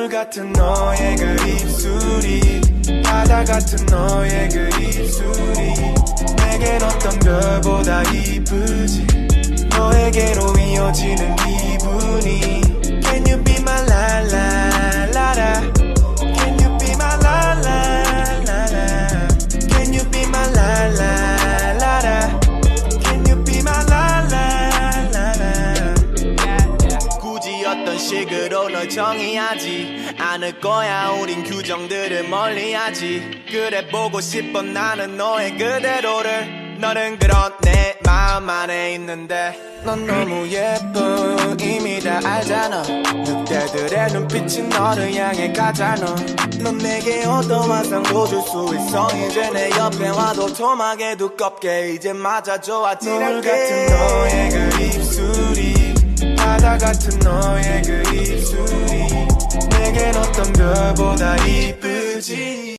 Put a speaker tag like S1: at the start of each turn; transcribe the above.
S1: 노을 같은 너의 그 입술이 바다 같은 너의 그 입술이 내겐 어떤 별보다 이쁘지 너에게로 이어지는 기분이 Can you be my la la la la Can you be my la la la la Can you be my la la la la Can you be my la la la la 굳이 어떤 식으로 널 정의하지 않을 거야 우린 규정들을 멀리하지 그래 보고 싶어 나는 너의 그대로를 너는 그런 내 마음 안에 있는데 넌 너무 예뻐 이미 다 알잖아 늑대들의 눈빛이 너를 향해 가잖아 넌 내게 어떤 환상도 줄 수 있어 이제 내 옆에 와도 토막에 두껍게 이제 맞아줘 아찔하게 노을 같은 너의 그 입술이 바다 같은 너의 그 입술이 내겐 어떤 별보다 이쁘지